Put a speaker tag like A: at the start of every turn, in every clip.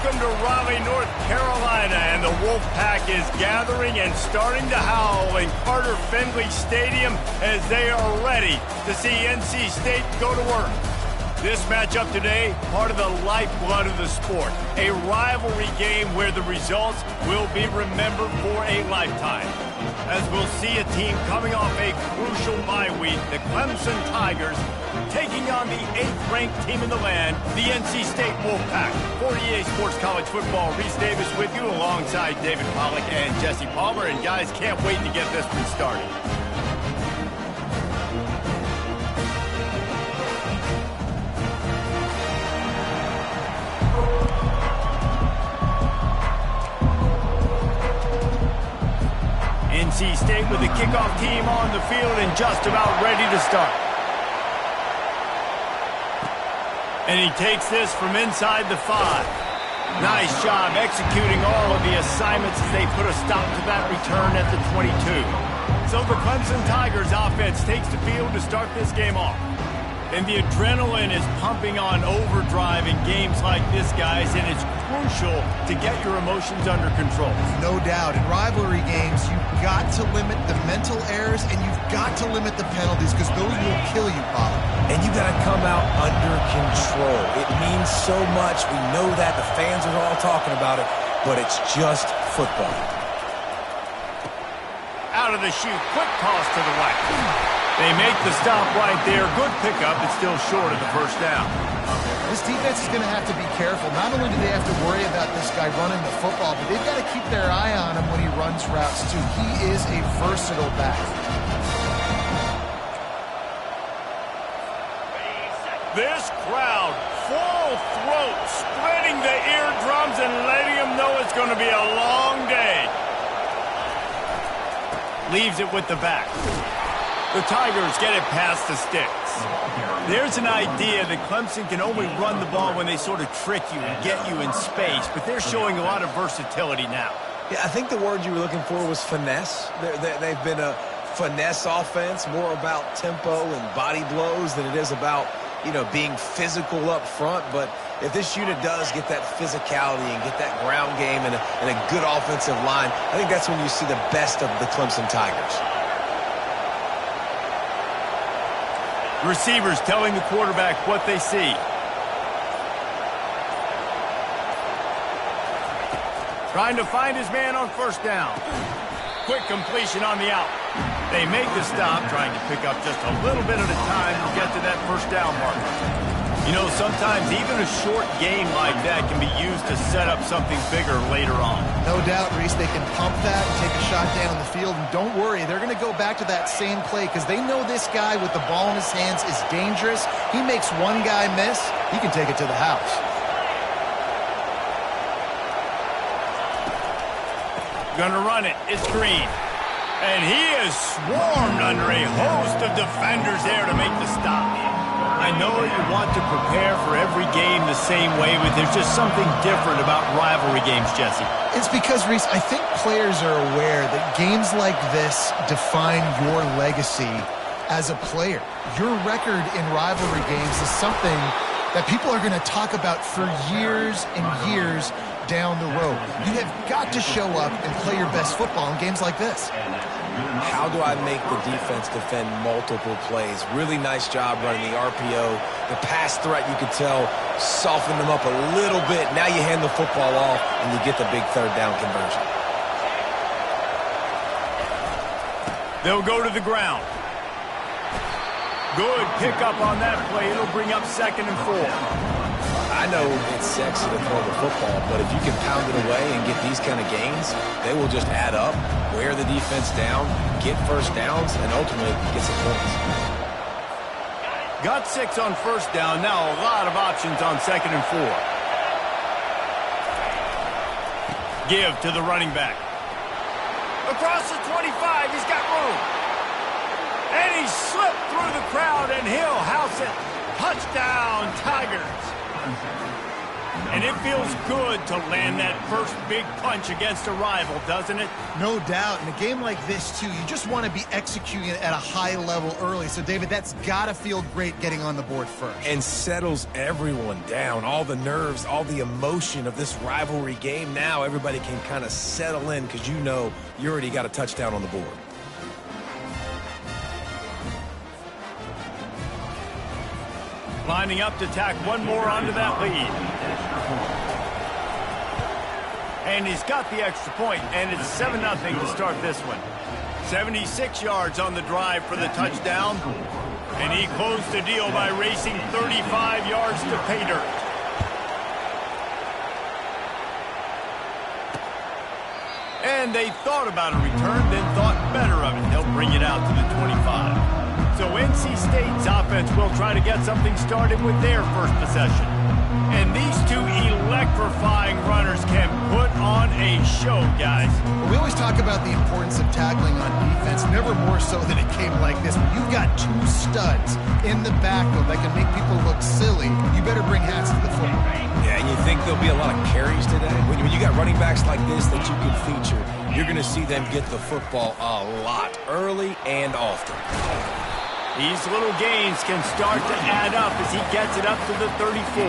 A: Welcome to Raleigh, North Carolina, and the Wolfpack is gathering and starting to howl in Carter Finley Stadium as they are ready to see NC State go to work. This matchup today, part of the lifeblood of the sport, a rivalry game where the results will be remembered for a lifetime. As we'll see a team coming off a crucial bye week, the Clemson Tigers, taking on the 8th-ranked team in the land, the NC State Wolfpack. For EA Sports College Football, Reese Davis with you alongside David Pollack and Jesse Palmer. And guys, can't wait to get this one started. NC State with the kickoff team on the field and just about ready to start. And he takes this from inside the 5. Nice job executing all of the assignments as they put a stop to that return at the 22. So the Clemson Tigers offense takes the field to start this game off. And the adrenaline is pumping on overdrive in games like this, guys, and it's crucial to get your emotions under control.
B: No doubt. In rivalry games, you've got to limit the mental errors and you've got to limit the penalties because those will kill you, Paul.
C: And you got to come out under control. It means so much. We know that. The fans are all talking about it, but it's just football.
A: Out of the chute, quick toss to the right. They make the stop right there. Good pickup. It's still short of the first down.
B: This defense is going to have to be careful. Not only do they have to worry about this guy running the football, but they've got to keep their eye on him when he runs routes, too. He is a versatile back.
A: This crowd, full throat, spreading the eardrums and letting them know it's going to be a long day. Leaves it with the back. The Tigers get it past the sticks. There's an idea that Clemson can only run the ball when they sort of trick you and get you in space, but they're showing a lot of versatility now.
C: Yeah, I think the word you were looking for was finesse. They've been a finesse offense, more about tempo and body blows than it is about, being physical up front. But if this unit does get that physicality and get that ground game and a good offensive line, I think that's when you see the best of the Clemson Tigers.
A: Receivers telling the quarterback what they see. Trying to find his man on first down. Quick completion on the out. They make the stop, trying to pick up just a little bit at a time to get to that first down marker. Sometimes even a short game like that can be used to set up something bigger later on.
B: No doubt, Reese, they can pump that and take a shot down the field. And don't worry, they're going to go back to that same play because they know this guy with the ball in his hands is dangerous. He makes one guy miss, he can take it to the house.
A: Gonna run it. It's Green. And he is swarmed under a host of defenders there to make the stop. I know you want to prepare for every game the same way, but there's just something different about rivalry games, Jesse.
B: It's because, Reese, I think players are aware that games like this define your legacy as a player. Your record in rivalry games is something that people are going to talk about for years and years down the road. You have got to show up and play your best football in games like this.
C: How do I make the defense defend multiple plays? Really nice job running the RPO. The pass threat, you could tell, softened them up a little bit. Now you hand the football off, and you get the big third down conversion.
A: They'll go to the ground. Good pickup on that play. It'll bring up 2nd and 4.
C: I know it's sexy to throw the football, but if you can pound it away and get these kind of gains, they will just add up, wear the defense down, get first downs, and ultimately get some points.
A: Got 6 on first down. Now a lot of options on 2nd and 4. Give to the running back. Across the 25, he's got room. And he slipped through the crowd, and he'll house it. Touchdown, Tigers. And it feels good to land that first big punch against a rival, doesn't it?
B: No doubt. In a game like this, too, you just want to be executing it at a high level early. So, David, that's got to feel great getting on the board first.
C: And settles everyone down. All the nerves, all the emotion of this rivalry game. Now everybody can kind of settle in because you know you already got a touchdown on the board.
A: Lining up to tack one more onto that lead. And he's got the extra point, and it's 7-0 to start this one. 76 yards on the drive for the touchdown. And he closed the deal by racing 35 yards to pay dirt. And they thought about a return, then thought better of it. They'll bring it out to the 25. So NC State's offense will try to get something started with their first possession. And these two electrifying runners can put on a show, guys.
B: Well, we always talk about the importance of tackling on defense, never more so than a game like this. When you've got two studs in the backfield that can make people look silly, you better bring hats to the football.
C: Yeah, and you think there'll be a lot of carries today? When you got running backs like this that you can feature, you're going to see them get the football a lot, early and often.
A: These little gains can start to add up as he gets it up to the 34.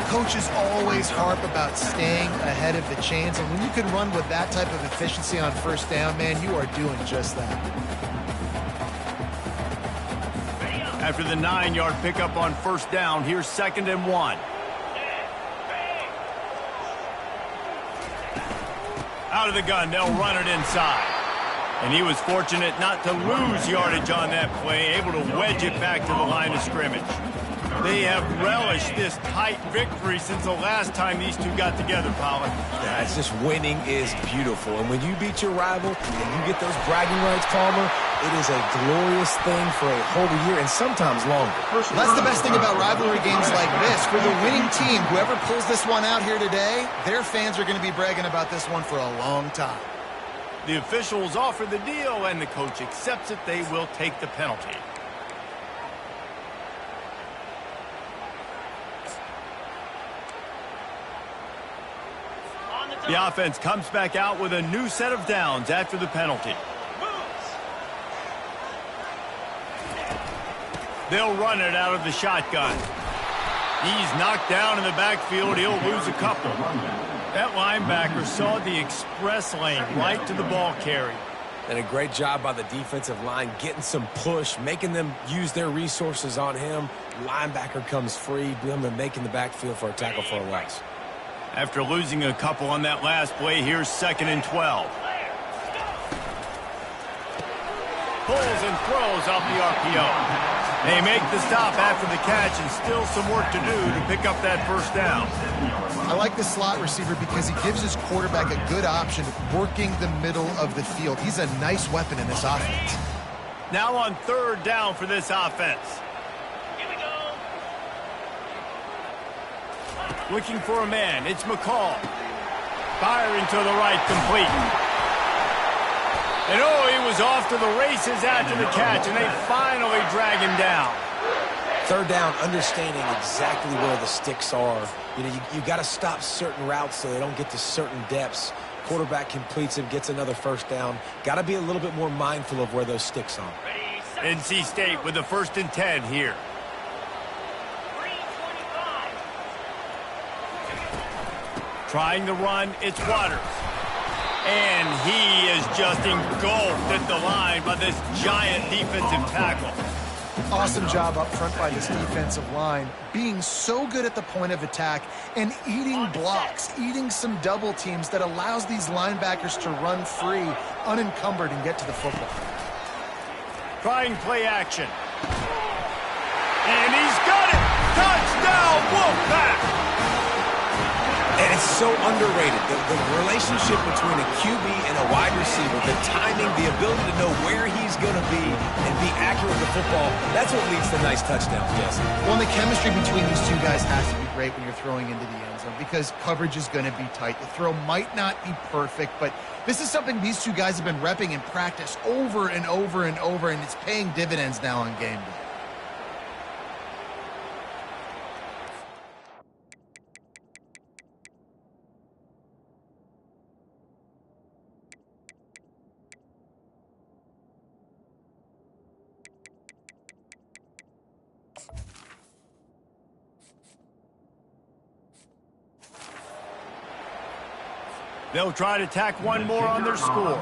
B: Coaches always harp about staying ahead of the chains, and when you can run with that type of efficiency on first down, man, you are doing just that.
A: After the 9-yard pickup on first down, here's 2nd and 1. Out of the gun, they'll run it inside. And he was fortunate not to lose yardage on that play, able to wedge it back to the line of scrimmage. They have relished this tight victory since the last time these two got together, Pollard.
C: Yeah, it's just winning is beautiful. And when you beat your rival and you get those bragging rights, Palmer, it is a glorious thing for a whole year and sometimes longer.
B: That's the best thing about rivalry games like this. For the winning team, whoever pulls this one out here today, their fans are going to be bragging about this one for a long time.
A: The officials offer the deal, and the coach accepts it. They will take the penalty. The offense comes back out with a new set of downs after the penalty. They'll run it out of the shotgun. He's knocked down in the backfield. He'll lose a couple. That linebacker saw the express lane right to the ball carry.
C: And a great job by the defensive line getting some push, making them use their resources on him. Linebacker comes free, making the backfield for a tackle for a loss.
A: After losing a couple on that last play, here's 2nd and 12. Pulls and throws off the RPO. They make the stop after the catch, and still some work to do to pick up that first down.
B: I like the slot receiver because he gives his quarterback a good option working the middle of the field. He's a nice weapon in this offense.
A: Now on 3rd down for this offense.
D: Here we go.
A: Looking for a man. It's McCall. Firing to the right, complete. And oh, he was off to the races after the catch, and they finally drag him down.
C: 3rd down, understanding exactly where the sticks are. You know, you got to stop certain routes so they don't get to certain depths. Quarterback completes him, gets another first down. Got to be a little bit more mindful of where those sticks are.
A: NC State with the 1st and 10 here.
D: 3:25.
A: Trying to run, it's Waters. And he is just engulfed at the line by this giant defensive tackle.
B: Awesome job up front by this defensive line, being so good at the point of attack and eating blocks, eating some double teams that allows these linebackers to run free, unencumbered, and get to the football.
A: Trying play action. And he's got it! Touchdown, Wolfpack!
C: And it's so underrated. The relationship between a QB and a wide receiver, the timing, the ability to know where he's going to be and be accurate with the football, that's what leads to nice touchdowns, Jesse.
B: Well, and the chemistry between these two guys has to be great when you're throwing into the end zone because coverage is going to be tight. The throw might not be perfect, but this is something these two guys have been repping in practice over and over and over, and it's paying dividends now on game day.
A: They'll try to tack one more on their score.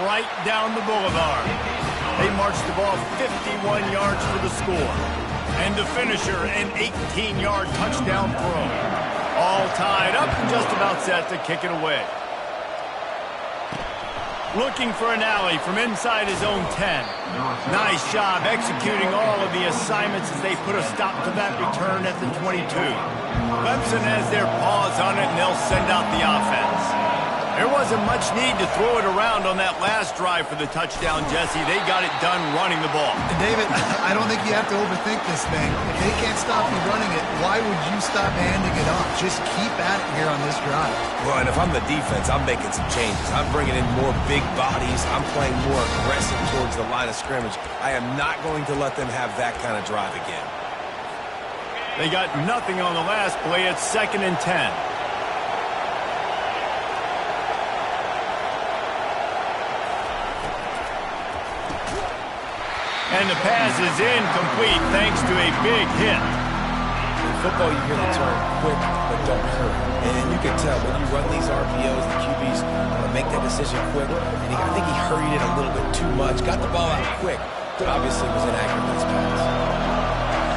A: Right down the boulevard. They march the ball 51 yards for the score. And the finisher, an 18-yard touchdown throw. All tied up and just about set to kick it away. Looking for an alley from inside his own 10. Nice job executing all of the assignments as they put a stop to that return at the 22. Clemson has their paws on it, and they'll send out the offense. There wasn't much need to throw it around on that last drive for the touchdown, Jesse. They got it done running the ball.
B: And David, I don't think you have to overthink this thing. If they can't stop you running it, why would you stop handing it off? Just keep at it here on this drive.
C: Well, and if I'm the defense, I'm making some changes. I'm bringing in more big bodies. I'm playing more aggressive towards the line of scrimmage. I am not going to let them have that kind of drive again.
A: They got nothing on the last play. It's 2nd and 10. And the pass is incomplete thanks to a big hit.
C: In football, you hear the term quick but don't hurry. And you can tell when you run these RPOs, the QBs want to make that decision quick. And I think he hurried it a little bit too much. Got the ball out quick, but obviously was inaccurate with his pass.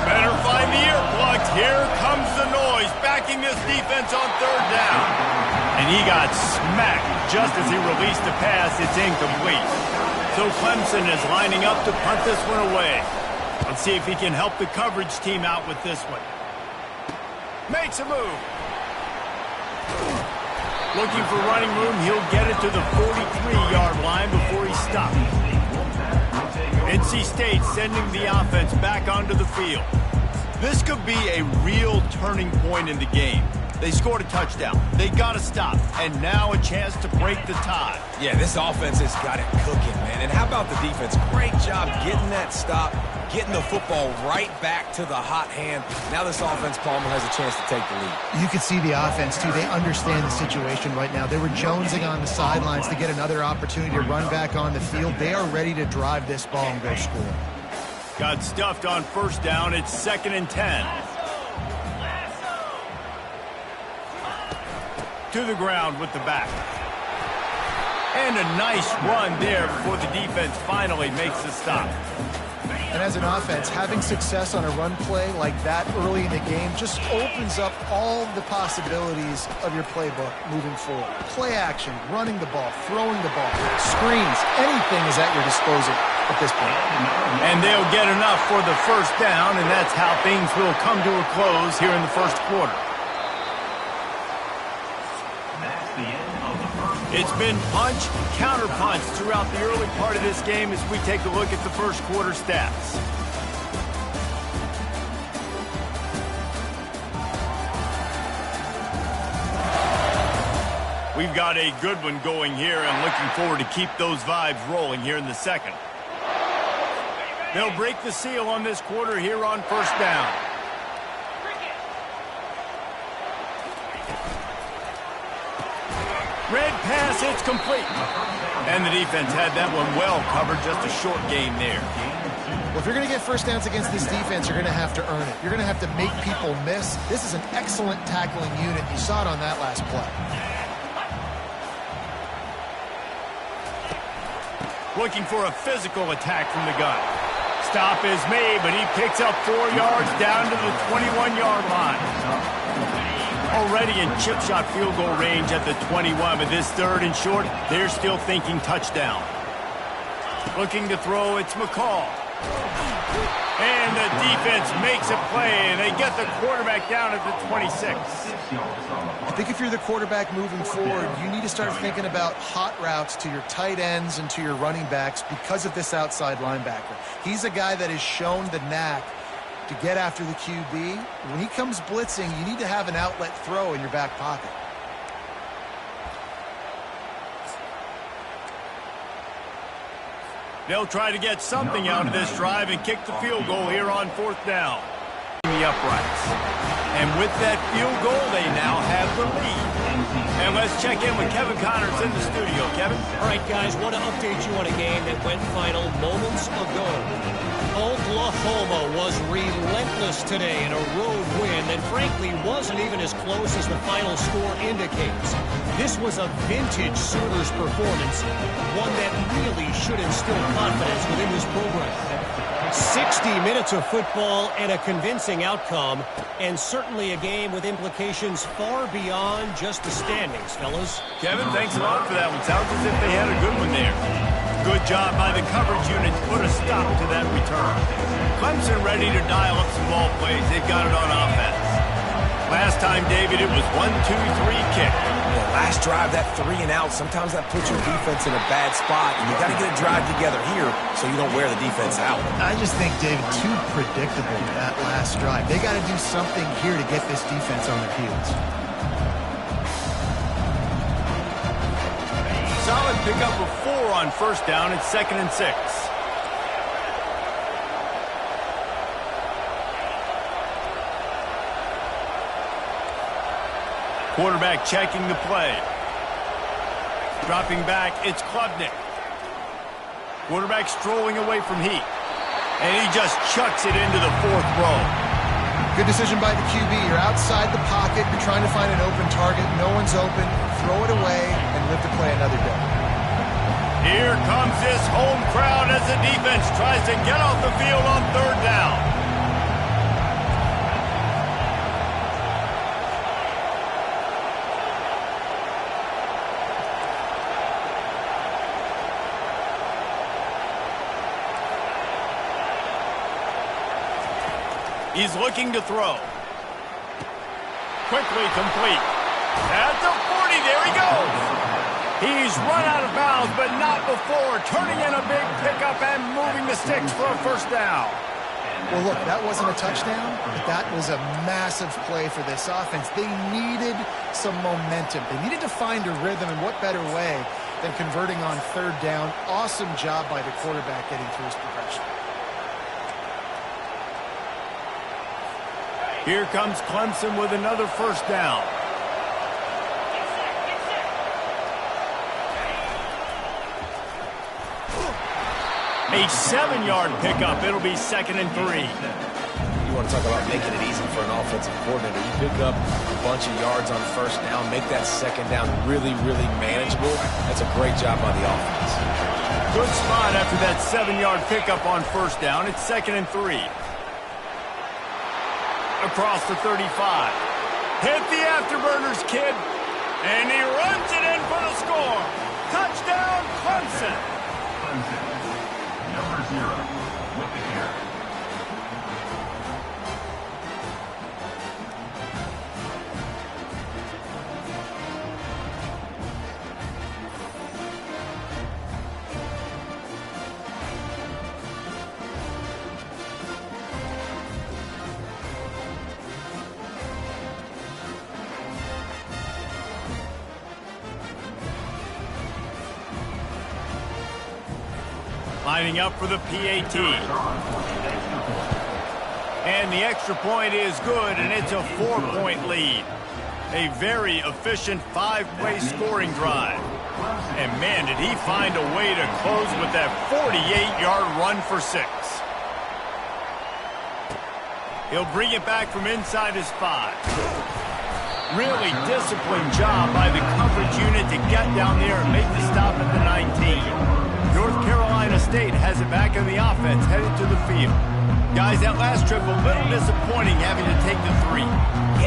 A: Better find the earplugs. Here comes the noise, backing this defense on 3rd down. And he got smacked just as he released the pass. It's incomplete. So Clemson is lining up to punt this one away. Let's see if he can help the coverage team out with this one. Makes a move. Looking for running room. He'll get it to the 43-yard line before he stops. NC State sending the offense back onto the field. This could be a real turning point in the game. They scored a touchdown. They got to stop. And now a chance to break the tie.
C: Yeah, this offense has got it cooking, man. And how about the defense? Great job getting that stop, getting the football right back to the hot hand. Now this offense, Palmer, has a chance to take the lead.
B: You can see the offense, too. They understand the situation right now. They were jonesing on the sidelines to get another opportunity to run back on the field. They are ready to drive this ball and go score.
A: Got stuffed on 1st down. It's 2nd and 10. To the ground with the back. And a nice run there before the defense finally makes the stop.
B: And as an offense, having success on a run play like that early in the game just opens up all the possibilities of your playbook moving forward. Play action, running the ball, throwing the ball, screens, anything is at your disposal at this point.
A: And they'll get enough for the 1st down, and that's how things will come to a close here in the 1st quarter. It's been punch, counter-punch throughout the early part of this game as we take a look at the 1st quarter stats. We've got a good one going here and looking forward to keep those vibes rolling here in the 2nd. They'll break the seal on this quarter here on 1st down. Red pass, it's complete. And the defense had that one well covered, just a short game there.
B: Well, if you're going to get 1st downs against this defense, you're going to have to earn it. You're going to have to make people miss. This is an excellent tackling unit. You saw it on that last play.
A: Looking for a physical attack from the gun. Stop is made, but he picks up 4 yards down to the 21-yard line. Already in chip shot field goal range at the 21, but this 3rd and short, they're still thinking touchdown. Looking to throw, it's McCall. And the defense makes a play, and they get the quarterback down at the 26.
B: I think if you're the quarterback moving forward, you need to start thinking about hot routes to your tight ends and to your running backs because of this outside linebacker. He's a guy that has shown the knack to get after the QB. When he comes blitzing, you need to have an outlet throw in your back pocket.
A: They'll try to get something out of this drive and kick the field goal here on 4th down. The uprights. And with that field goal, they now have the lead. And let's check in with Kevin Connors in the studio. Kevin?
E: All right, guys, want to update you on a game that went final moments ago. Oklahoma was relentless today in a road win that frankly wasn't even as close as the final score indicates. This was a vintage Sooners performance, one that really should instill confidence within this program. 60 minutes of football and a convincing outcome, and certainly a game with implications far beyond just the standings, fellas.
A: Kevin, thanks a lot for that one. Sounds as if they had a good one there. Good job by the coverage unit to put a stop to that return. Clemson ready to dial up some ball plays. They've got it on offense. Last time, David, it was 1-2-3 kick.
C: Last drive, that 3 and out, sometimes that puts your defense in a bad spot, and you got to get a drive together here so you don't wear the defense out.
B: I just think, David, too predictable that last drive. They got to do something here to get this defense on their heels.
A: Solid pickup of 4 on first down. It's 2nd and 6. Quarterback checking the play. Dropping back, it's Klubnik. Quarterback strolling away from Heat. And he just chucks it into the 4th row.
B: Good decision by the QB. You're outside the pocket. You're trying to find an open target. No one's open. Throw it away and live to play another day.
A: Here comes this home crowd as the defense tries to get off the field on 3rd down. He's looking to throw. Quickly complete. At the 40, there he goes. He's run out of bounds, but not before turning in a big pickup and moving the sticks for a 1st down.
B: Well, look, that wasn't a touchdown, but that was a massive play for this offense. They needed some momentum. They needed to find a rhythm, and what better way than converting on 3rd down. Awesome job by the quarterback getting through his progression.
A: Here comes Clemson with another 1st down. A 7-yard pickup. It'll be 2nd and 3.
C: You want to talk about making it easy for an offensive coordinator. You pick up a bunch of yards on 1st down, make that 2nd down really, really manageable. That's a great job by the offense.
A: Good spot after that 7-yard pickup on 1st down. It's 2nd and 3. Across the 35. Hit the afterburners, kid. And he runs it in for the score. Touchdown, Clemson.
F: Clemson, number 0, with the carry.
A: Lining up for the PAT. And the extra point is good, and it's a 4-point lead. A very efficient 5-play scoring drive. And man, did he find a way to close with that 48-yard run for 6. He'll bring it back from inside his 5. Really disciplined job by the coverage unit to get down there and make the stop at the 19. North Carolina State has it back in the offense, headed to the field. Guys, that last trip, a little disappointing having to take the 3.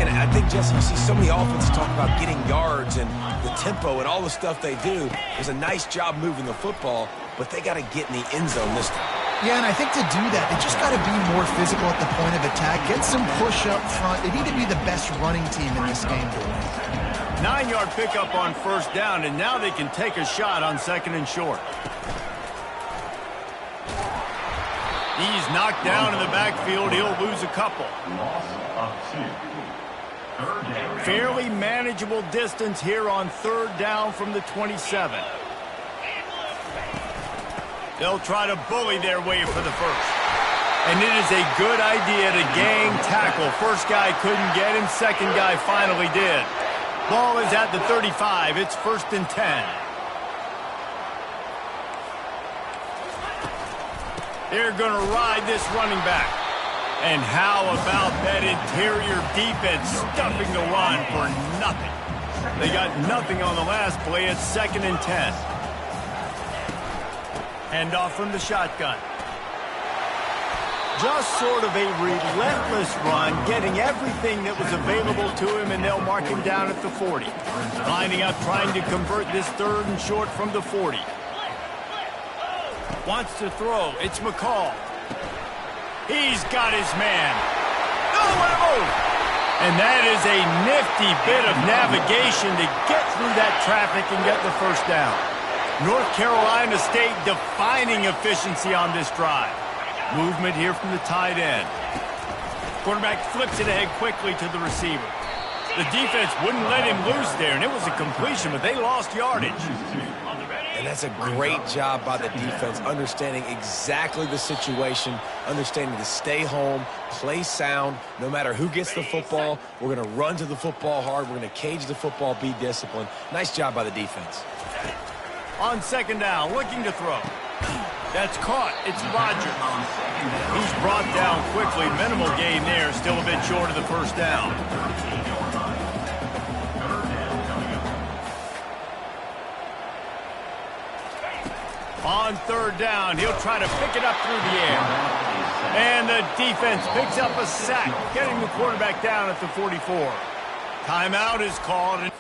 C: And I think, Jesse, you see so many offenses talk about getting yards and the tempo and all the stuff they do. There's a nice job moving the football, but they got to get in the end zone this time.
B: Yeah, and I think to do that, they just got to be more physical at the point of attack, get some push up front. They need to be the best running team in this game to win.
A: 9-yard pickup on 1st down, and now they can take a shot on 2nd and short. He's knocked down in the backfield. He'll lose a couple.
F: Loss of 2. 3rd down.
A: Fairly manageable distance here on 3rd down from the 27. They'll try to bully their way for the 1st. And it is a good idea to gang tackle. First guy couldn't get him. 2nd guy finally did. Ball is at the 35. It's 1st and 10. They're going to ride this running back. And how about that interior defense stuffing the run for nothing? They got nothing on the last play. It's 2nd and 10. Handoff from the shotgun. Just sort of a relentless run, getting everything that was available to him, and they'll mark him down at the 40. Lining up, trying to convert this 3rd and short from the 40. Wants to throw. It's McCall. He's got his man. Oh, what a move! And that is a nifty bit of navigation to get through that traffic and get the 1st down. North Carolina State defining efficiency on this drive. Movement here from the tight end. Quarterback flips it ahead quickly to the receiver. The defense wouldn't let him loose there, and it was a completion, but they lost yardage.
C: And that's a great job by the defense, understanding exactly the situation, understanding to stay home, play sound. No matter who gets the football, we're going to run to the football hard. We're going to cage the football, be disciplined. Nice job by the defense.
A: On 2nd down, looking to throw. That's caught. It's Rodgers. He's brought down quickly. Minimal gain there. Still a bit short of the 1st down. On 3rd down, he'll try to pick it up through the air. And the defense picks up a sack, getting the quarterback down at the 44. Timeout is called.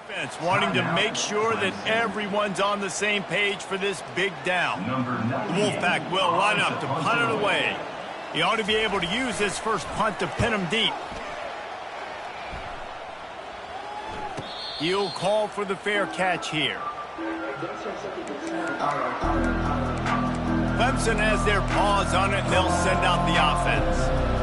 A: Defense wanting to make sure that everyone's on the same page for this big down. The Wolfpack will line up to punt it away. He ought to be able to use his first punt to pin him deep. He'll call for the fair catch here. Clemson has their paws on it, and they'll send out the offense.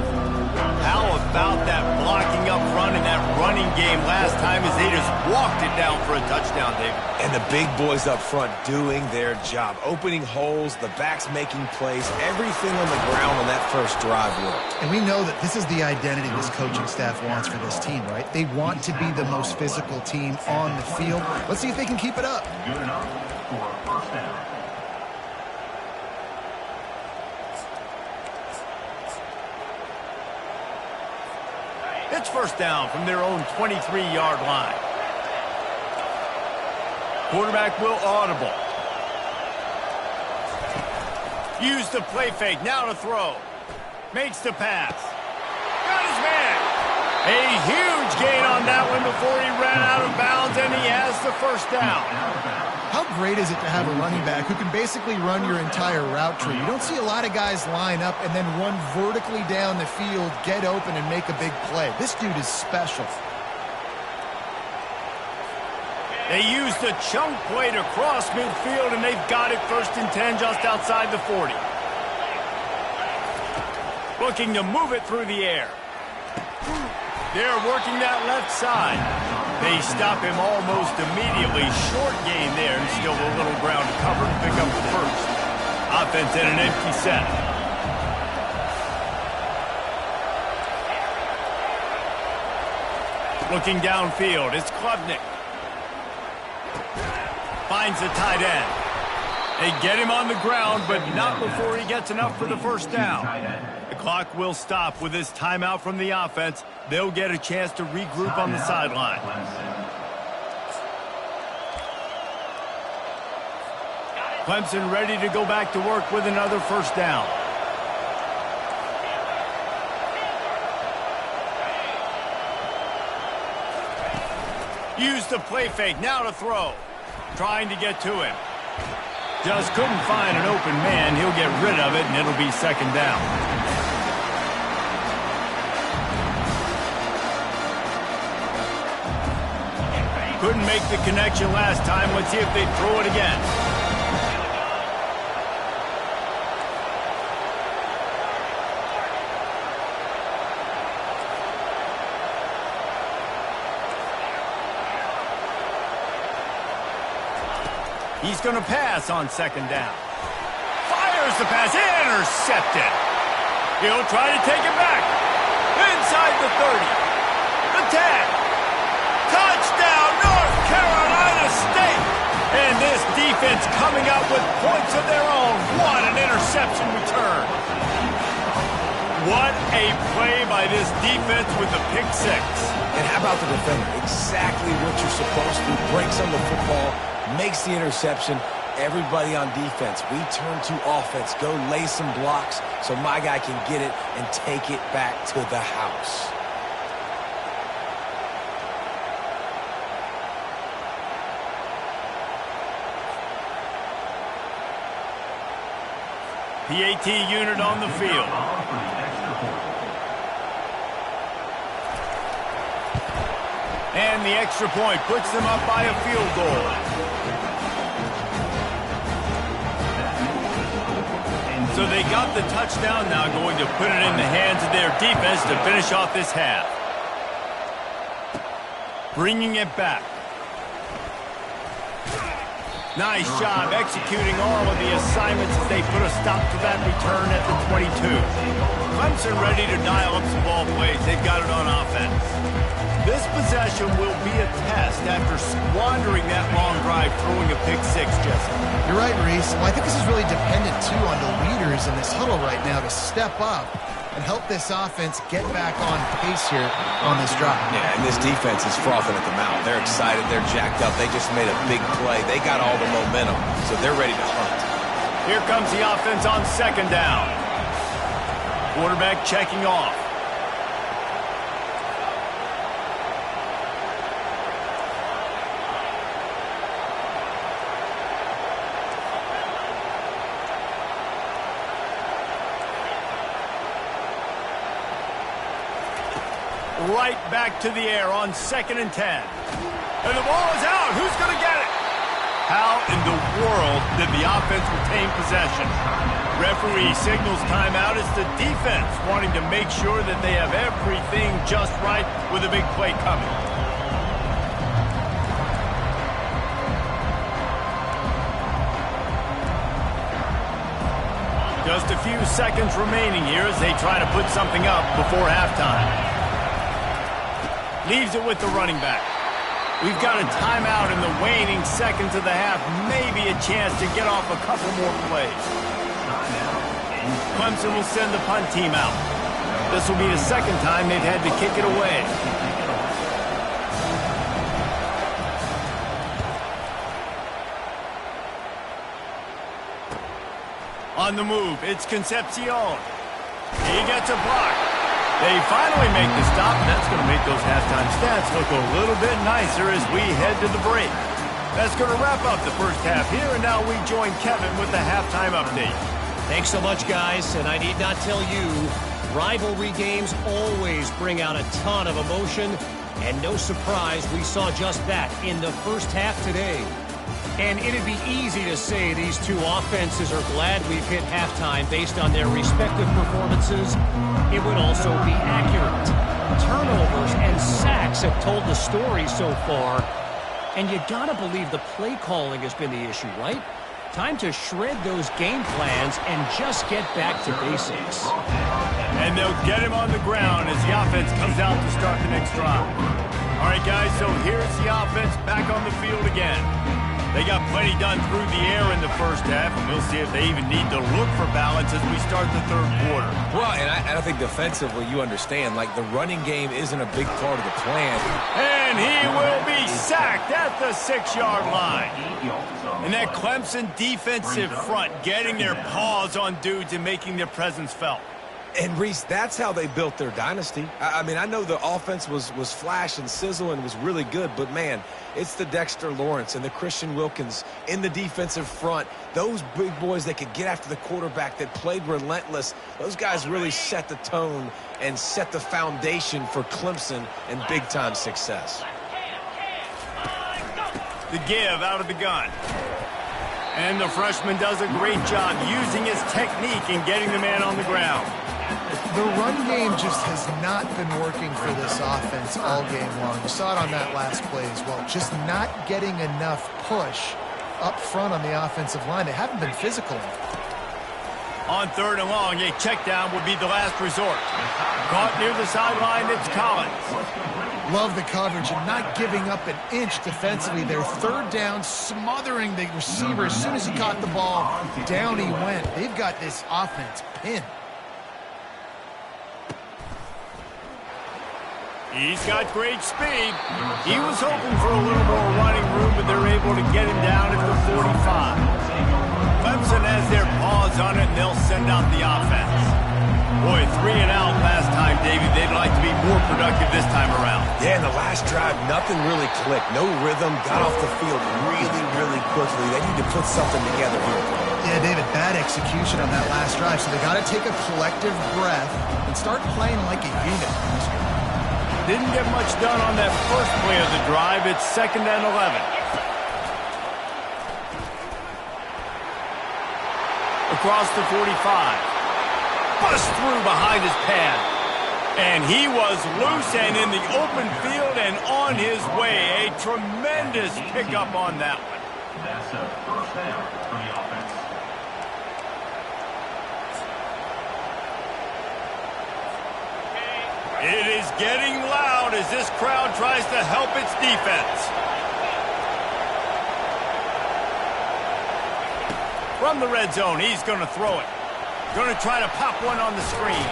A: How about that blocking up front and that running game last time as they just walked it down for a touchdown, David?
C: And the big boys up front doing their job, opening holes, the backs making plays, everything on the ground on that first drive worked.
B: And we know that this is the identity this coaching staff wants for this team, right? They want to be the most physical team on the field. Let's see if they can keep it up.
F: Good enough for a 1st down.
A: It's first down from their own 23-yard line. Quarterback will audible. Use the play fake. Now to throw. Makes the pass. Got his man. A huge gain on that one before he ran out of bounds, and he has the first down.
B: How great is it to have a running back who can basically run your entire route tree? You don't see a lot of guys line up and then run vertically down the field, get open, and make a big play. This dude is special.
A: They used a chunk play to cross midfield, and they've got it first and 10 just outside the 40. Looking to move it through the air. They're working that left side. They stop him almost immediately. Short gain there, and still a little ground to cover to pick up the first. Offense in an empty set. Looking downfield, it's Klubnik. Finds the tight end. They get him on the ground, but not before he gets enough for the first down. The clock will stop with this timeout from the offense. They'll get a chance to regroup on the sideline. Clemson ready to go back to work with another first down. Use the play fake. Now to throw. Trying to get to him. Just couldn't find an open man. He'll get rid of it, and it'll be second down. Couldn't make the connection last time. Let's see if they throw it again. He's going to pass on second down. Fires the pass. Intercepted. He'll try to take it back. Inside the 30. The 10. Touchdown, North Carolina State. And this defense coming out with points of their own. What an interception return. What a play by this defense with the pick six.
C: And how about the defender? Exactly what you're supposed to. Breaks on the football. Makes the interception. Everybody on defense, we turn to offense. Go lay some blocks so my guy can get it and take it back to the house.
A: PAT unit on the field. And the extra point puts them up by a field goal. So they got the touchdown, now going to put it in the hands of their defense to finish off this half. Bringing it back. Nice job executing all of the assignments as they put a stop to that return at the 22. Clemson ready to dial up some ball plays. They've got it on offense. This possession will be a test after squandering that long drive throwing a pick six, Jesse.
B: You're right, Reese. Well, I think this is really dependent, too, on the leaders in this huddle right now to step up and help this offense get back on pace here on this drive.
C: Yeah, and this defense is frothing at the mouth. They're excited. They're jacked up. They just made a big play. They got all the momentum, so they're ready to hunt.
A: Here comes the offense on second down. Quarterback checking off. Right back to the air on 2nd and 10. And the ball is out. Who's going to get it? How in the world did the offense retain possession? Referee signals timeout. It's the defense wanting to make sure that they have everything just right with a big play coming. Just a few seconds remaining here as they try to put something up before halftime. Leaves it with the running back. We've got a timeout in the waning seconds of the half. Maybe a chance to get off a couple more plays. Clemson will send the punt team out. This will be the second time they've had to kick it away. On the move, it's Concepcion. He gets a block. They finally make the stop, and that's going to make those halftime stats look a little bit nicer as we head to the break. That's going to wrap up the first half here, and now we join Kevin with the halftime update.
E: Thanks so much, guys, and I need not tell you, rivalry games always bring out a ton of emotion, and no surprise, we saw just that in the first half today. And it'd be easy to say these two offenses are glad we've hit halftime based on their respective performances. It would also be accurate. Turnovers and sacks have told the story so far. And you gotta believe the play calling has been the issue, right? Time to shred those game plans and just get back to basics.
A: And they'll get him on the ground as the offense comes out to start the next drive. All right, guys, so here's the offense back on the field again. They got plenty done through the air in the first half, and we'll see if they even need to look for balance as we start the third quarter.
C: Well, and I think defensively, you understand, like the running game isn't a big part of the plan.
A: And he will be sacked at the 6-yard line. And that Clemson defensive front getting their paws on dudes and making their presence felt.
C: And, Reese, that's how they built their dynasty. I mean, I know the offense was flash and sizzle and was really good, but, man, it's the Dexter Lawrence and the Christian Wilkins in the defensive front. Those big boys that could get after the quarterback, that played relentless, those guys really set the tone and set the foundation for Clemson and big-time success.
A: The give out of the gun. And the freshman does a great job using his technique and getting the man on the ground.
B: The run game just has not been working for this offense all game long. You saw it on that last play as well. Just not getting enough push up front on the offensive line. They haven't been physical enough.
A: On 3rd and long, a check down would be the last resort. Caught near the sideline, it's Collins.
B: Love the coverage and not giving up an inch defensively. Their 3rd down, smothering the receiver. As soon as he caught the ball, down he went. They've got this offense pinned.
A: He's got great speed. He was hoping for a little more running room, but they're able to get him down at the 45. Clemson has their paws on it, and they'll send out the offense. Boy, 3 and out last time, Davey. They'd like to be more productive this time around.
C: Yeah, in the last drive, nothing really clicked. No rhythm, got off the field really, really quickly. They need to put something together here.
B: Yeah, David, bad execution on that last drive, so they got to take a collective breath and start playing like a unit.
A: Didn't get much done on that first play of the drive. It's 2nd and 11. Across the 45. Bust through behind his pad. And he was loose and in the open field and on his way. A tremendous pickup on that one.
F: That's a first down for the offense.
A: It is getting loud as this crowd tries to help its defense. From the red zone, he's going to throw it. Going to try to pop one on the screen.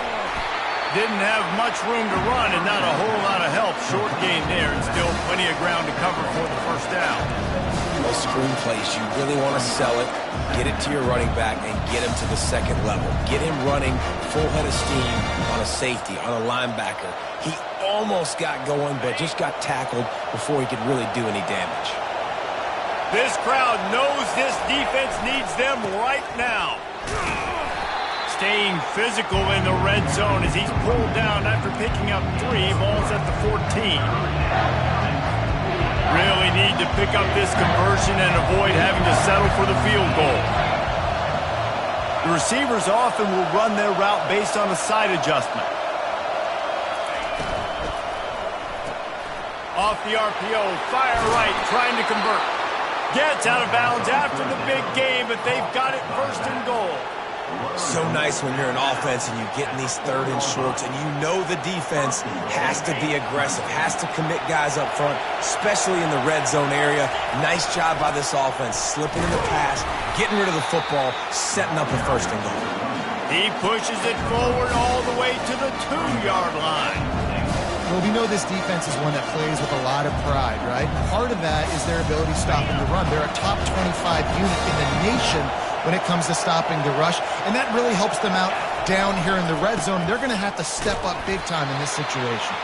A: Didn't have much room to run and not a whole lot of help. Short gain there and still plenty of ground to cover for the first down.
C: Those screen plays, you really want to sell it, get it to your running back, and get him to the 2nd level. Get him running full head of steam on a safety, on a linebacker. He almost got going, but just got tackled before he could really do any damage.
A: This crowd knows this defense needs them right now. Staying physical in the red zone as he's pulled down after picking up 3 balls at the 14. Really need to pick up this conversion and avoid having to settle for the field goal. The receivers often will run their route based on a side adjustment. Off the RPO, fire right, trying to convert. Gets out of bounds after the big game, but they've got it 1st and goal.
C: So nice when you're an offense and you get in these 3rd and shorts and you know the defense has to be aggressive, has to commit guys up front, especially in the red zone area. Nice job by this offense, slipping in the pass, getting rid of the football, setting up a 1st and goal.
A: He pushes it forward all the way to the 2-yard line.
B: Well, we know this defense is one that plays with a lot of pride, right? Part of that is their ability stopping the run. They're a top 25 unit in the nation when it comes to stopping the rush, and that really helps them out down here in the red zone. They're going to have to step up big time in this situation.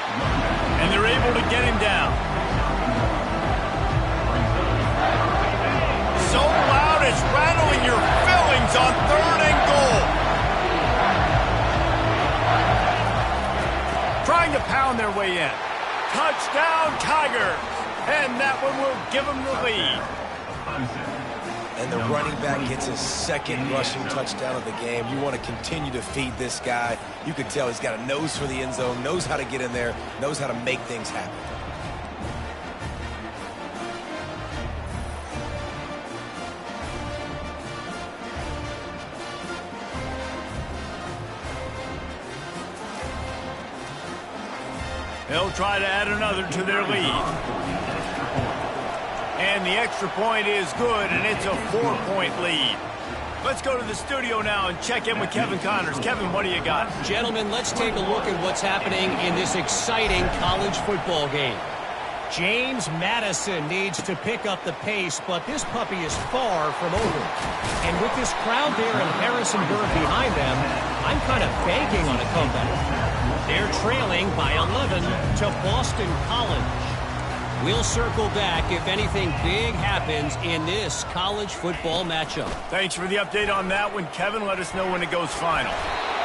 A: And they're able to get him down. So loud it's rattling your fillings on 3rd and goal. Trying to pound their way in. Touchdown, Tigers. And that one will give them the lead.
C: And the running back gets his 2nd rushing touchdown of the game. You want to continue to feed this guy. You can tell he's got a nose for the end zone, knows how to get in there, knows how to make things happen.
A: They'll try to add another to their lead. And the extra point is good, and it's a 4-point lead. Let's go to the studio now and check in with Kevin Connors. Kevin, what do you got?
E: Gentlemen, let's take a look at what's happening in this exciting college football game. James Madison needs to pick up the pace, but this puppy is far from over. And with this crowd there in Harrisonburg behind them, I'm kind of banking on a comeback. They're trailing by 11 to Boston College. We'll circle back if anything big happens in this college football matchup.
A: Thanks for the update on that one, Kevin. Let us know when it goes final.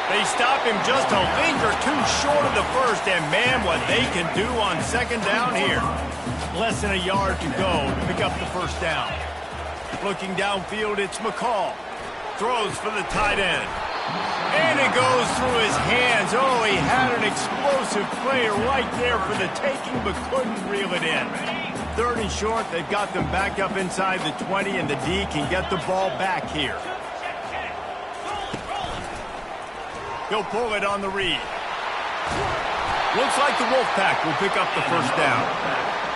A: They stop him just a linger too short of the first, and man, what they can do on 2nd down here. Less than a yard to go to pick up the first down. Looking downfield, it's McCall. Throws for the tight end. And it goes through his hands. Oh, he had an explosive player right there for the taking, but couldn't reel it in. 3rd and short, they've got them back up inside the 20, and the D can get the ball back here. He'll pull it on the read. Looks like the Wolfpack will pick up the first down.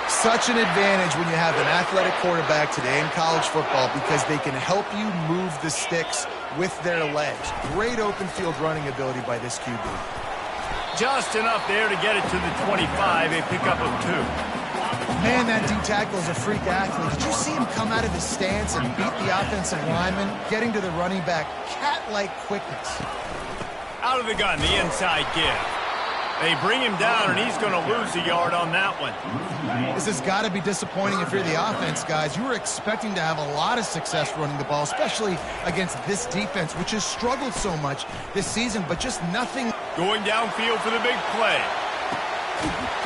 B: Such an advantage when you have an athletic quarterback today in college football because they can help you move the sticks with their legs. Great open field running ability by this QB.
A: Just enough there to get it to the 25. A pickup of 2.
B: Man, that D-tackle is a freak athlete. Did you see him come out of his stance and beat the offensive lineman, getting to the running back? Cat-like quickness.
A: Out of the gun, the inside give. They bring him down, and he's going to lose a yard on that one.
B: This has got to be disappointing if you're the offense, guys. You were expecting to have a lot of success running the ball, especially against this defense, which has struggled so much this season, but just nothing.
A: Going downfield for the big play.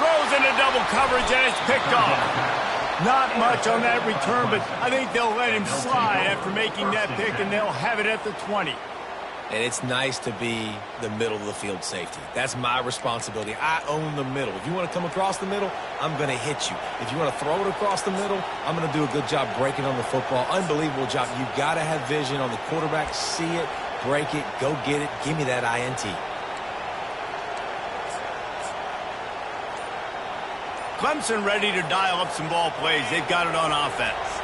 A: Throws into double coverage, and it's picked off. Not much on that return, but I think they'll let him slide after making that pick, and they'll have it at the 20.
C: And it's nice to be the middle of the field safety. That's my responsibility. I own the middle. If you want to come across the middle, I'm going to hit you. If you want to throw it across the middle, I'm going to do a good job breaking on the football. Unbelievable job. You've got to have vision on the quarterback. See it, break it, go get it. Give me that INT.
A: Clemson ready to dial up some ball plays. They've got it on offense.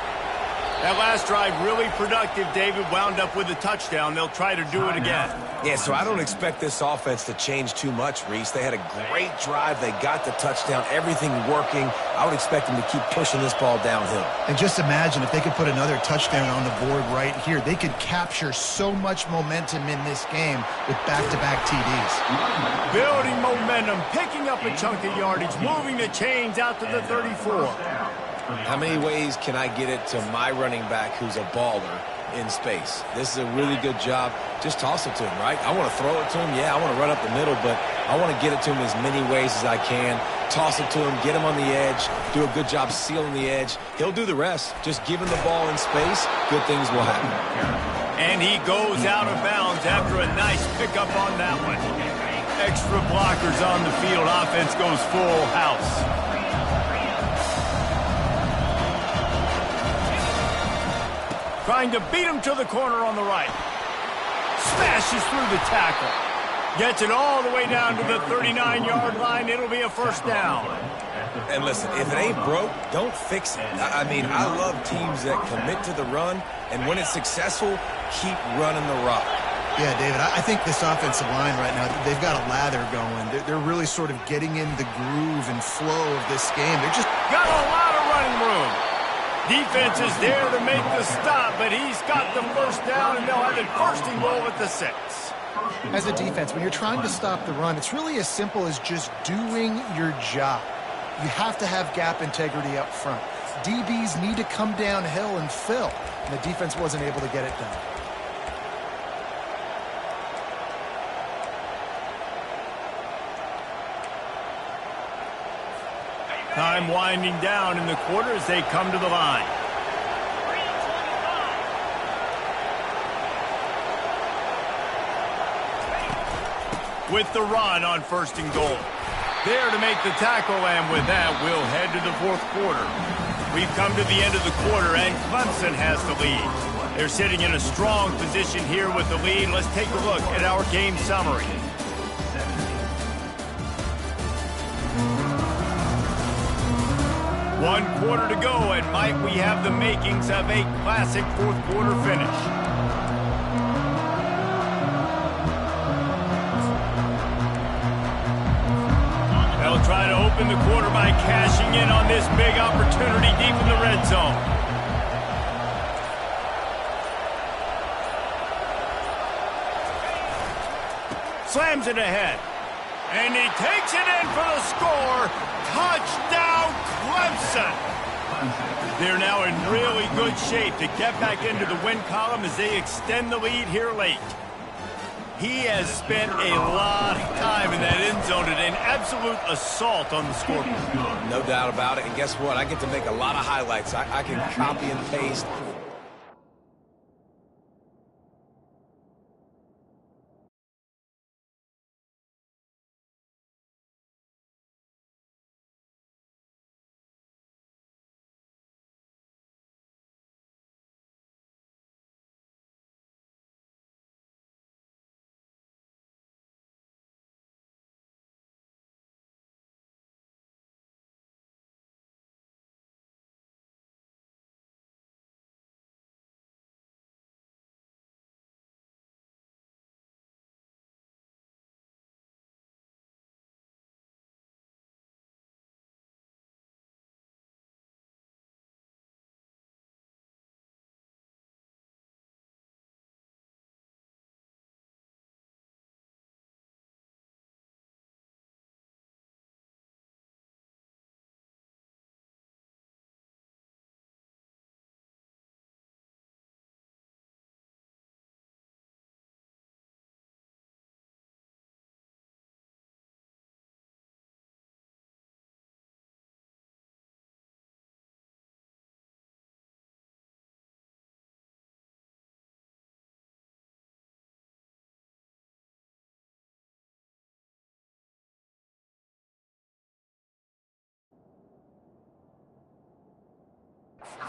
A: That last drive really productive. David wound up with a touchdown. They'll try to do it again.
C: Yeah, so I don't expect this offense to change too much, Reese. They had a great drive. They got the touchdown. Everything working. I would expect them to keep pushing this ball downhill.
B: And just imagine if they could put another touchdown on the board right here. They could capture so much momentum in this game with back-to-back TDs.
A: Building momentum, picking up a chunk of yardage, moving the chains out to the 34.
C: How many ways can I get it to my running back who's a baller in space? This is a really good job. Just toss it to him, right? I want to throw it to him. Yeah, I want to run up the middle, but I want to get it to him as many ways as I can. Toss it to him, get him on the edge, do a good job sealing the edge. He'll do the rest. Just give him the ball in space, good things will happen.
A: And he goes out of bounds after a nice pickup on that one. Extra blockers on the field. Offense goes full house. Trying to beat him to the corner on the right. Smashes through the tackle. Gets it all the way down to the 39-yard line. It'll be a first down.
C: And listen, if it ain't broke, don't fix it. I mean, I love teams that commit to the run, and when it's successful, keep running the rock.
B: Yeah, David, I think this offensive line right now, they've got a lather going. They're really sort of getting in the groove and flow of this game. They're just
A: got a lot of running room. Defense is there to make the stop, but he's got the first down, and they'll have it first and goal at the 6.
B: As a defense, when you're trying to stop the run, it's really as simple as just doing your job. You have to have gap integrity up front. DBs need to come downhill and fill, and the defense wasn't able to get it done.
A: Time winding down in the quarter as they come to the line. With the run on first and goal. There to make the tackle, and with that, we'll head to the 4th quarter. We've come to the end of the quarter, and Clemson has the lead. They're sitting in a strong position here with the lead. Let's take a look at our game summary. One quarter to go, and might we have the makings of a classic 4th quarter finish. They'll try to open the quarter by cashing in on this big opportunity deep in the red zone. Slams it ahead. And he takes it in for the score. Touchdown, Clemson. They're now in really good shape to get back into the win column as they extend the lead here late. He has spent a lot of time in that end zone and an absolute assault on the scoreboard.
C: No doubt about it. And guess what? I get to make a lot of highlights. I can copy and paste.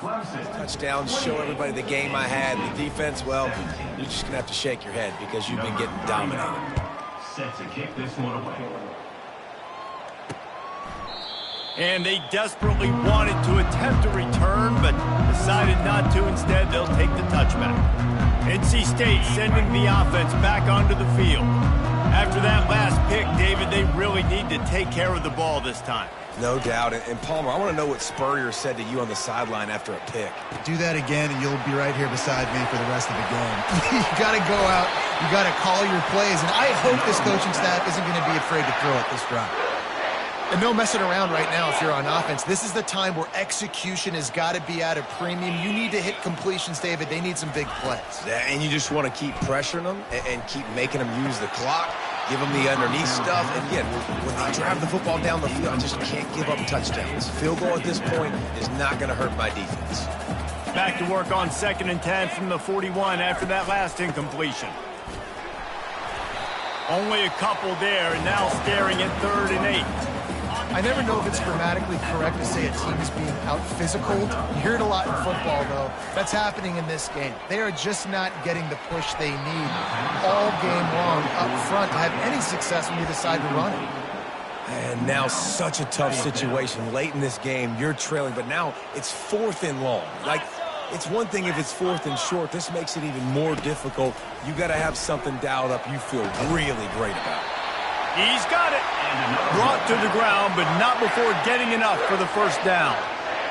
C: Touchdowns show everybody the game I had. The defense, well, you're just going to have to shake your head because you've been getting dominated.
F: Set to kick this one away.
A: And they desperately wanted to attempt a return, but decided not to. Instead, they'll take the touchback. NC State sending the offense back onto the field. After that last pick, David, they really need to take care of the ball this time.
C: No doubt. And Palmer, I want to know what Spurrier said to you on the sideline after a pick.
B: Do that again, and you'll be right here beside me for the rest of the game. You got to go out. You got to call your plays. And I hope this coaching staff isn't going to be afraid to throw it this drive. And no messing around right now if you're on offense. This is the time where execution has got to be at a premium. You need to hit completions, David. They need some big plays.
C: Yeah, and you just want to keep pressuring them and keep making them use the clock. Give them the underneath stuff. And again, when they drive the football down the field, I just can't give up touchdowns. Field goal at this point is not going to hurt my defense.
A: Back to work on 2nd and 10 from the 41 after that last incompletion. Only a couple there, and now staring at 3rd and 8.
B: I never know if it's grammatically correct to say a team is being out-physicaled. You hear it a lot in football, though. That's happening in this game. They are just not getting the push they need all game long up front to have any success when you decide to run it.
C: And now such a tough situation. Late in this game, you're trailing, but now it's 4th and long. Like, It's one thing if it's 4th and short. This makes it even more difficult. You got to have something dialed up you feel really great about.
A: He's got it. Brought to the ground, but not before getting enough for the first down.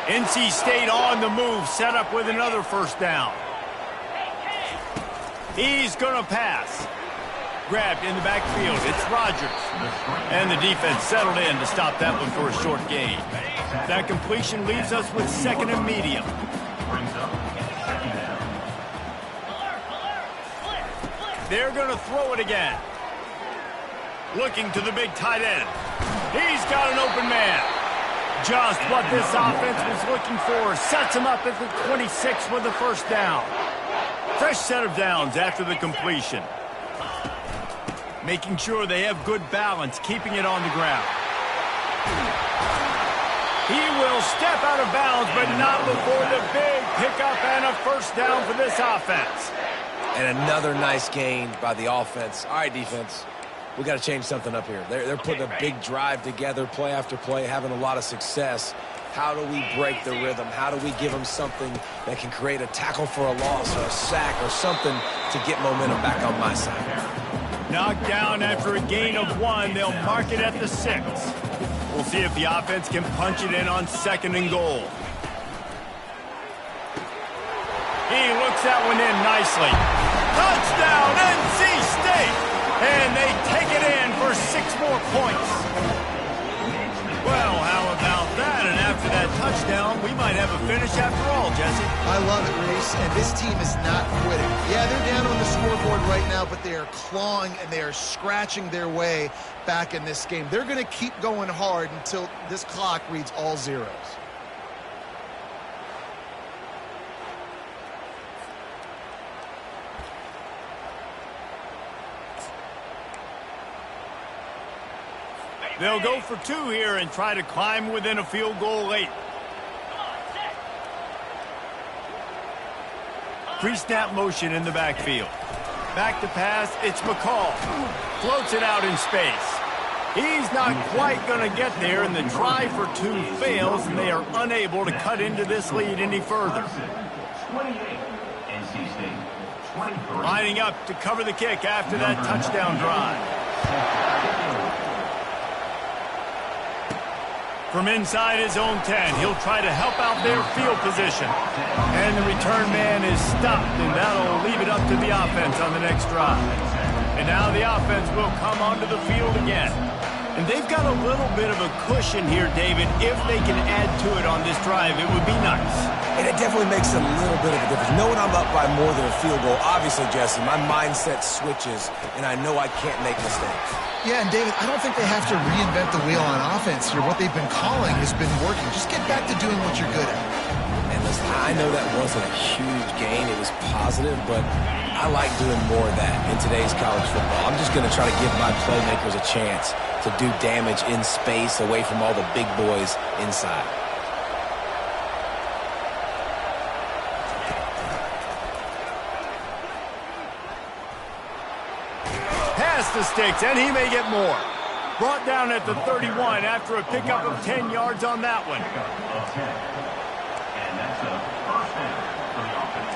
A: NC State on the move, set up with another first down. He's going to pass. Grabbed in the backfield. It's Rogers. And the defense settled in to stop that one for a short gain. That completion leaves us with 2nd and medium. They're going to throw it again. Looking to the big tight end. He's got an open man. Just what this offense was looking for. Sets him up at the 26 with the first down. Fresh set of downs after the completion. Making sure they have good balance, keeping it on the ground. He will step out of bounds, but not before the big pickup and a first down for this offense.
C: And another nice gain by the offense. All right, defense. We got to change something up here. They're putting a big drive together, play after play, having a lot of success. How do we break the rhythm? How do we give them something that can create a tackle for a loss or a sack or something to get momentum back on my side?
A: Knocked down after a gain of 1. They'll mark it at the 6. We'll see if the offense can punch it in on 2nd and goal. He looks that one in nicely. Touchdown, NC State! And they take it in for 6 more points. Well, how about that? And after that touchdown, we might have a finish after all, Jesse.
B: I love it, Reese, and this team is not quitting. Yeah, they're down on the scoreboard right now, but they are clawing and they are scratching their way back in this game. They're going to keep going hard until this clock reads all zeros.
A: They'll go for 2 here and try to climb within a field goal late. Pre-snap motion in the backfield. Back to pass, it's McCall. Floats it out in space. He's not quite going to get there, and the try for 2 fails, and they are unable to cut into this lead any further.
F: 28, NC State. 23.
A: Lining up to cover the kick after that touchdown drive. From inside his own 10, he'll try to help out their field position. And the return man is stopped, and that'll leave it up to the offense on the next drive. And now the offense will come onto the field again. And they've got a little bit of a cushion here, David. If they can add to it on this drive, it would be nice.
C: And it definitely makes a little bit of a difference. Knowing I'm up by more than a field goal, obviously, Jesse, my mindset switches, and I know I can't make mistakes.
B: Yeah, and David, I don't think they have to reinvent the wheel on offense here. What they've been calling has been working. Just get back to doing what you're good at.
C: And listen, I know that wasn't a huge gain. It was positive, but I like doing more of that in today's college football. I'm just going to try to give my playmakers a chance to do damage in space away from all the big boys inside.
A: The sticks, and he may get more. Brought down at the 31 after a pickup of 10 yards on that one.
F: And that's a first down for the offense.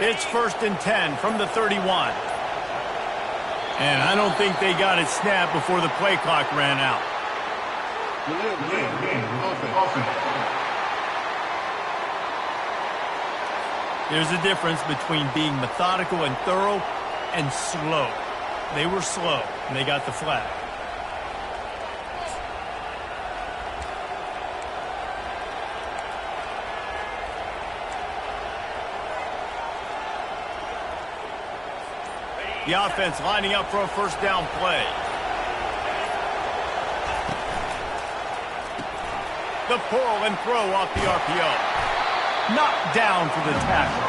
A: It's 1st and 10 from the 31. And I don't think they got it snapped before the play clock ran out. There's a difference between being methodical and thorough and slow. They were slow, and they got the flag. The offense lining up for a first down play. The pull and throw off the RPO. Knocked down for the tackle.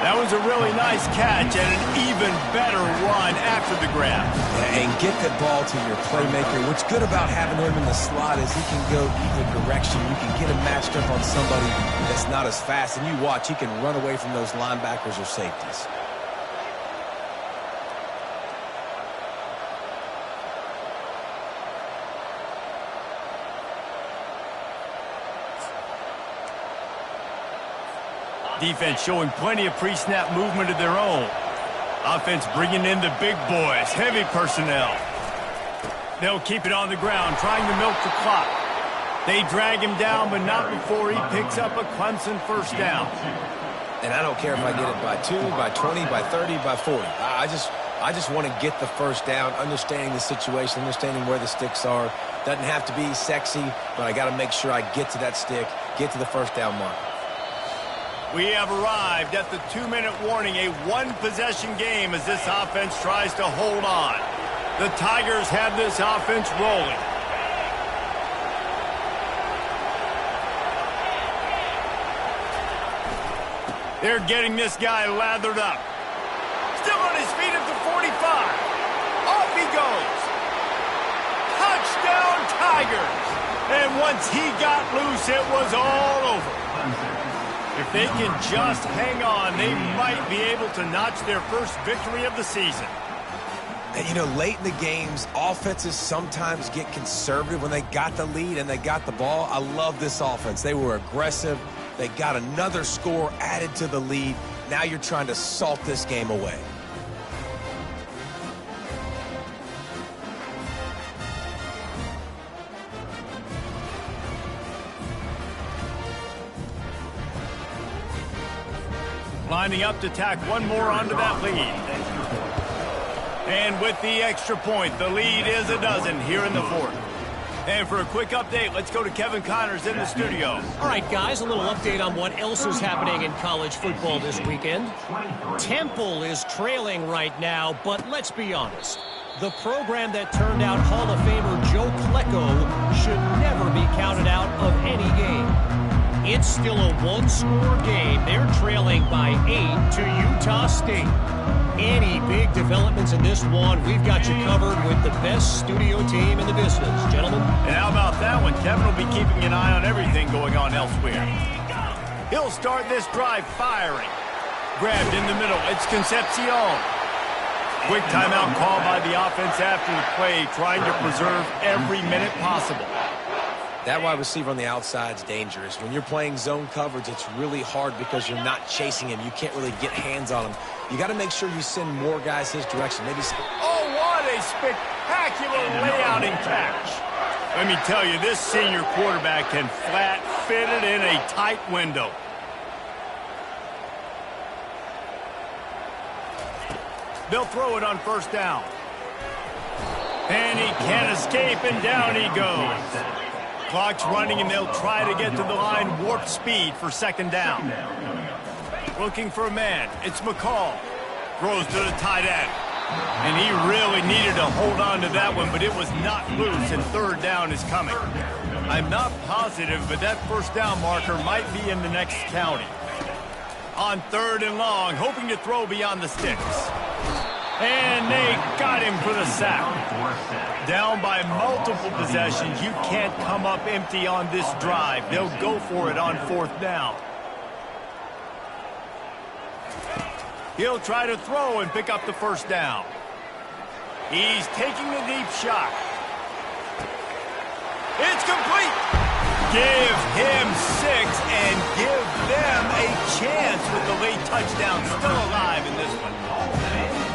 A: That was a really nice catch and an even better run after the grab.
C: And get that ball to your playmaker. What's good about having him in the slot is he can go either direction. You can get him matched up on somebody that's not as fast. And you watch, he can run away from those linebackers or safeties.
A: Defense showing plenty of pre-snap movement of their own. Offense bringing in the big boys, heavy personnel. They'll keep it on the ground, trying to milk the clock. They drag him down, but not before he picks up a Clemson first down.
C: And I don't care if I get it by 2, by 20, by 30, by 40. I just want to get the first down, understanding the situation, understanding where the sticks are. Doesn't have to be sexy, but I got to make sure I get to that stick, get to the first down mark.
A: We have arrived at the 2-minute warning, a one-possession game as this offense tries to hold on. The Tigers have this offense rolling. They're getting this guy lathered up. Still on his feet at the 45. Off he goes. Touchdown, Tigers. And once he got loose, it was all over. If they can just hang on, they might be able to notch their first victory of the season.
C: And, you know, late in the games, offenses sometimes get conservative when they got the lead and they got the ball. I love this offense. They were aggressive. They got another score added to the lead. Now you're trying to salt this game away.
A: Lining up to tack one more onto that lead. And with the extra point, the lead is a dozen here in the fourth. And for a quick update, let's go to Kevin Connors in the studio.
E: All right, guys, a little update on what else is happening in college football this weekend. Temple is trailing right now, but let's be honest. The program that turned out Hall of Famer Joe Klecko should never be counted out of any game. It's still a one-score game. They're trailing by 8 to Utah State. Any big developments in this one, we've got you covered with the best studio team in the business, gentlemen.
A: And how about that one? Kevin will be keeping an eye on everything going on elsewhere. He'll start this drive firing. Grabbed in the middle. It's Concepcion. Quick timeout call by the offense after the play, trying to preserve every minute possible.
C: That wide receiver on the outside is dangerous. When you're playing zone coverage, it's really hard because you're not chasing him. You can't really get hands on him. You got to make sure you send more guys his direction. Maybe.
A: Oh, what a spectacular layout and catch. Let me tell you, this senior quarterback can flat fit it in a tight window. They'll throw it on first down. And he can't escape, and down he goes. Clock's running, and they'll try to get to the line warp speed for second down. Looking for a man. It's McCall. Throws to the tight end. And he really needed to hold on to that one, but it was not loose, and third down is coming. I'm not positive, but that first down marker might be in the next county. On third and long, hoping to throw beyond the sticks. And they got him for the sack. Down by multiple possessions. You can't come up empty on this drive. They'll go for it on fourth down. He'll try to throw and pick up the first down. He's taking the deep shot. It's complete. Give him 6 and give them a chance with the late touchdown. Still alive in this one.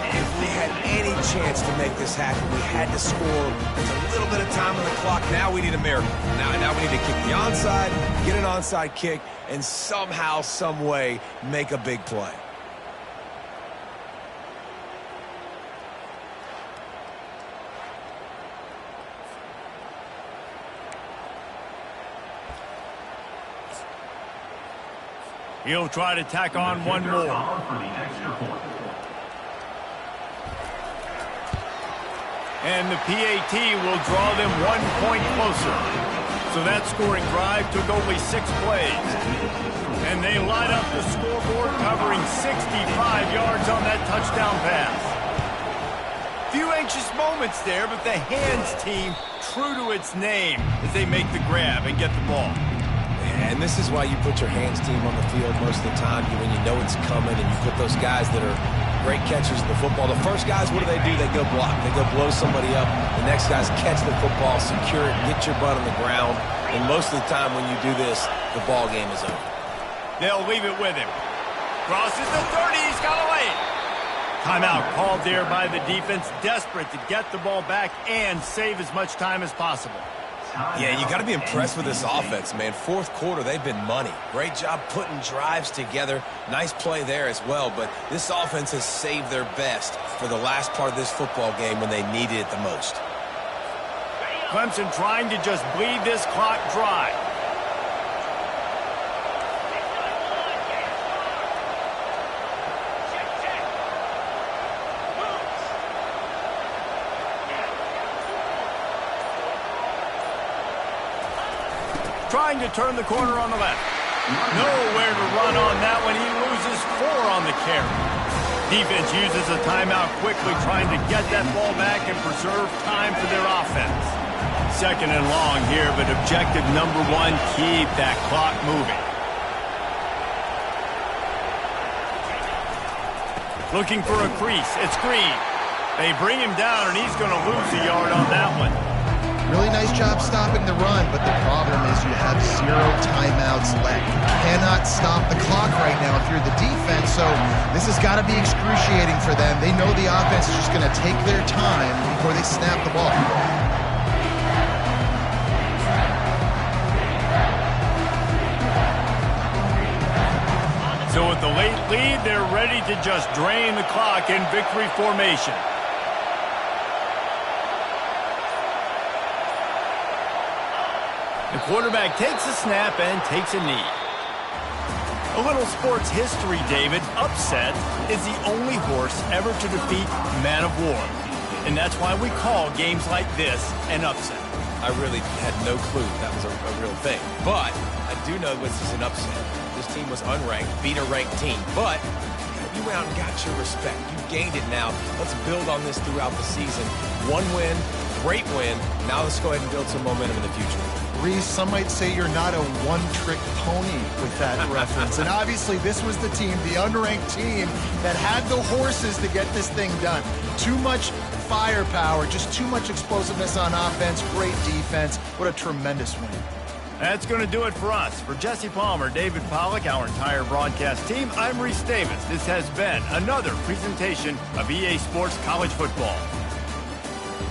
C: If we had any chance to make this happen, we had to score. There's a little bit of time on the clock. Now we need a miracle. Now we need to kick the onside, get an onside kick, and somehow, some way, make a big play.
A: He'll try to tack on one more. And the PAT will draw them 1 point closer. So that scoring drive took only 6 plays. And they light up the scoreboard, covering 65 yards on that touchdown pass. Few anxious moments there, but the hands team true to its name as they make the grab and get the ball.
C: And this is why you put your hands team on the field most of the time when you know it's coming, and you put those guys that are great catchers of the football. The first guys, what do? They go block. They go blow somebody up. The next guys catch the football, secure it, get your butt on the ground. And most of the time when you do this, the ball game is over.
A: They'll leave it with him. Crosses the 30. He's got away. Timeout called there by the defense, desperate to get the ball back and save as much time as possible.
C: Yeah, you got to be impressed with this offense, man. Fourth quarter, they've been money. Great job putting drives together. Nice play there as well, but this offense has saved their best for the last part of this football game when they needed it the most.
A: Clemson trying to just bleed this clock dry. Trying to turn the corner on the left. Nowhere to run on that one. He loses 4 on the carry. Defense uses a timeout quickly, trying to get that ball back and preserve time for their offense. Second and long here, but objective number 1, keep that clock moving. Looking for a crease. It's Green. They bring him down, and he's going to lose a yard on that one.
B: Really nice job stopping the run, but the problem is you have 0 timeouts left. You cannot stop the clock right now if you're the defense, so this has got to be excruciating for them. They know the offense is just going to take their time before they snap the ball.
A: So with the late lead, they're ready to just drain the clock in victory formation. The quarterback takes a snap and takes a knee. A little sports history, David. Upset is the only horse ever to defeat Man of War. And that's why we call games like this an upset.
C: I really had no clue that was a real thing. But I do know this is an upset. This team was unranked, beat a ranked team. But you went out and got your respect. You gained it now. Let's build on this throughout the season. 1 win, great win. Now let's go ahead and build some momentum in the future.
B: Reese, some might say you're not a one-trick pony with that reference. And obviously this was the team, the unranked team, that had the horses to get this thing done. Too much firepower, just too much explosiveness on offense, great defense. What a tremendous win.
A: That's going to do it for us. For Jesse Palmer, David Pollack, our entire broadcast team, I'm Reese Davis. This has been another presentation of EA Sports College Football.